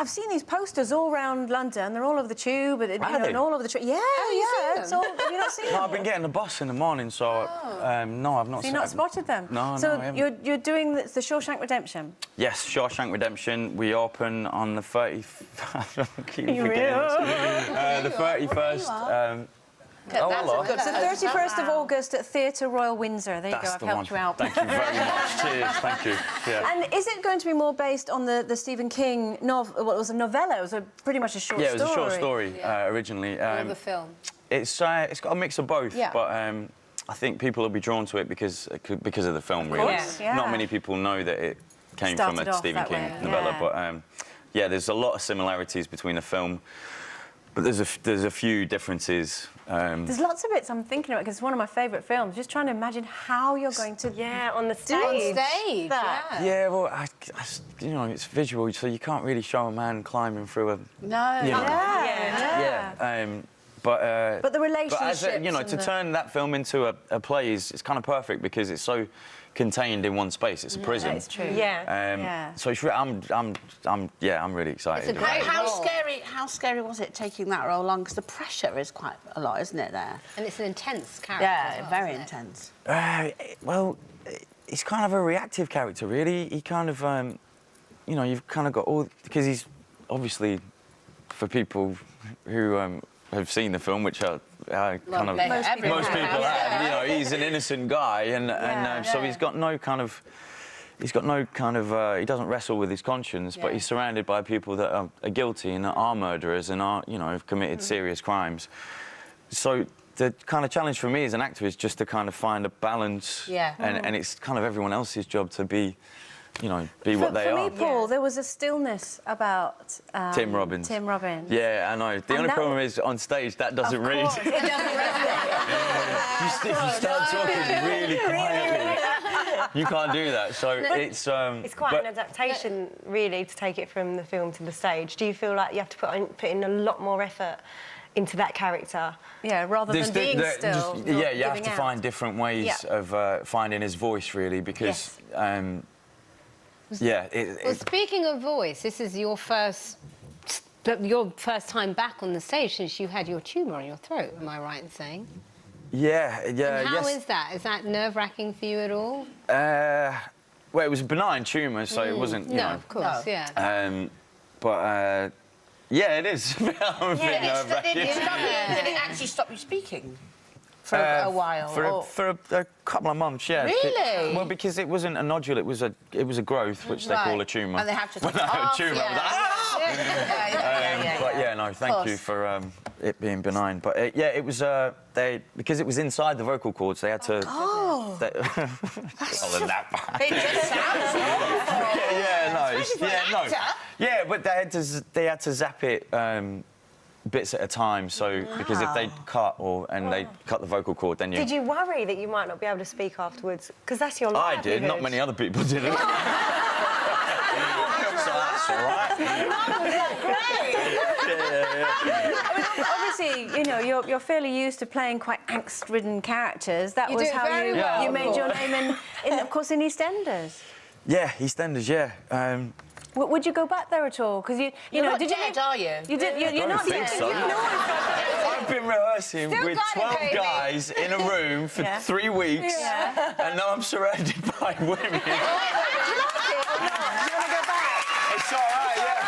I've seen these posters all around London. They're all over the tube, and, and all over the tree. Yeah, yeah. It's all, have you not seen them? No, I've been getting the bus in the morning, so no, I've not. So you've not spotted them? No, so no. So you're doing the Shawshank Redemption. Yes, Shawshank Redemption. We open on the 30th. keep You forgetting the 31st. So 31st of August at Theatre Royal Windsor. There you go, I've helped you out. Thank you very much. Cheers, thank you. Yeah. And is it going to be more based on the Stephen King novel? Well, it was a novella, it was pretty much a short story. Yeah, it was a short story originally. Or the film? It's got a mix of both, yeah. But I think people will be drawn to it because of the film, really. Yeah. Not many people know that it came from a Stephen King novella, but yeah, there's a lot of similarities between the film. But there's a few differences. There's lots of bits I'm thinking about because it's one of my favourite films. Just trying to imagine how you're going to on the stage. On stage, yeah. Well, you know, it's visual, so you can't really show a man climbing through a. No. You know, Yeah. But the relationships. But you know, to turn that film into a play it's kind of perfect because it's so contained in one space. It's a prison. It's true. So it's, I'm really excited. It's a great How scary was it taking that role on? Because the pressure is quite a lot, isn't it? There. And it's an intense character. Yeah, very intense. Well, he's kind of a reactive character, really. He kind of, you know, you've kind of got all because he's obviously for people who have seen the film, which are kind of most people have. You know, he's an innocent guy, and so he's got no kind of. He's got no kind of. He doesn't wrestle with his conscience, but he's surrounded by people that are guilty and are murderers and are, you know, have committed serious crimes. So the kind of challenge for me as an actor is just to kind of find a balance. And it's kind of everyone else's job to be, you know, be what they are. For me, Paul, there was a stillness about Tim Robbins. Tim Robbins. Yeah, I know. The only problem is on stage that doesn't read. It doesn't resonate. If you start talking really quietly, you can't do that. So it's quite an adaptation, really, to take it from the film to the stage. Do you feel like you have to put in a lot more effort into that character? Yeah, rather than being still. Yeah, you have to find different ways of finding his voice, really, because. Well, speaking of voice, this is your first time back on the stage since you had your tumour on your throat. Am I right in saying? Yeah. And how is that? Is that nerve-wracking for you at all? Well, it was a benign tumour, so it wasn't. You know, of course, but yeah, it is. Did it actually stop you speaking? For a while? For a couple of months, yeah. Really? Well, because it wasn't a nodule, it was a growth, which they call a tumour. And they have to take it off. A tumour, But yeah, no, thank you for it being benign. But it was because it was inside the vocal cords, they had to. That's that bad. It just sounds awful. Yeah, but they had to zap it. Bits at a time, so because if they cut they cut the vocal cord, then you. Did you worry that you might not be able to speak afterwards? Because that's your livelihood. I did. Not many other people did. So that's all right. I mean, obviously, you know, you're fairly used to playing quite angst-ridden characters. That was how you made your name of course, in EastEnders. Yeah, EastEnders. Yeah. Would you go back there at all? Because you're not dead, are you? You're not dead. So. I've been rehearsing with 12 guys in a room for 3 weeks, and now I'm surrounded by women. Do you like it or not? Do you want to go back? It's all right, yeah.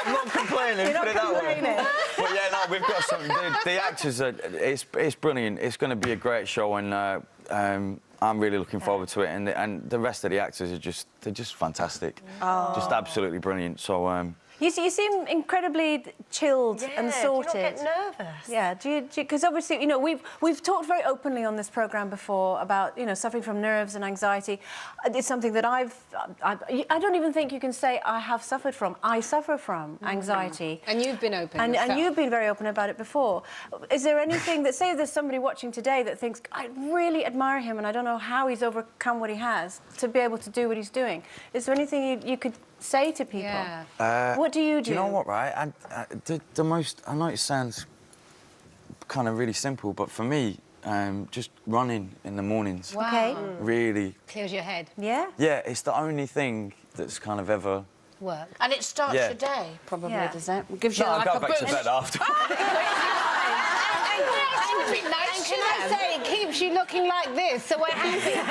I'm not complaining. Put it that way. But yeah, no, we've got some. The actors are. It's brilliant. It's going to be a great show, and. I'm really looking forward to it, and the rest of the actors are they're just fantastic, just absolutely brilliant. So you seem incredibly chilled and sorted. Do you not get nervous? Yeah, because obviously, you know, we've talked very openly on this programme before about, you know, suffering from nerves and anxiety. It's something that I don't even think you can say I have suffered from. I suffer from anxiety. And you've been open and you've been very open about it before. Is there anything that, say there's somebody watching today that thinks, I really admire him and I don't know how he's overcome what he has to be able to do what he's doing. Is there anything you could say to people? What do you do? Do you know what, right? The most... I know it sounds kind of really simple, but for me, just running in the mornings. Okay. Really... Clears your head. Yeah? Yeah, it's the only thing that's kind of ever work. And it starts Yeah. your day, probably, Yeah. does it? It gives you No, like I'll a go back to boost. bed after. And can I say, it keeps you looking like this, so we're happy. Listen,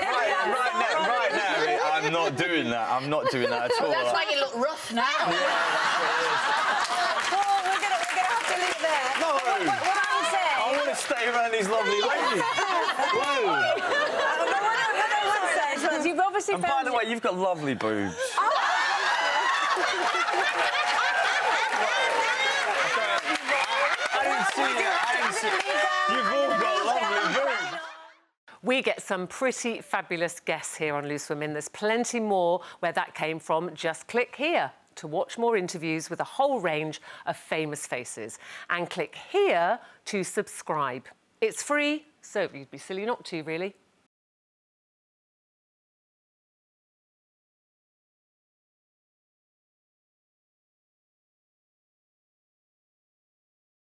right now, I'm not doing that. I'm not doing that at all. That's why you look rough now. Paul, we're gonna have to leave it there. No. What I would say... I want to stay around these lovely ladies. Whoa. What I would say is, well, you've obviously And by found... the way, you've got lovely boobs. I didn't see it. You've all got lovely boobs. We get some pretty fabulous guests here on Loose Women. There's plenty more where that came from. Just click here to watch more interviews with a whole range of famous faces. And click here to subscribe. It's free, so you'd be silly not to, really.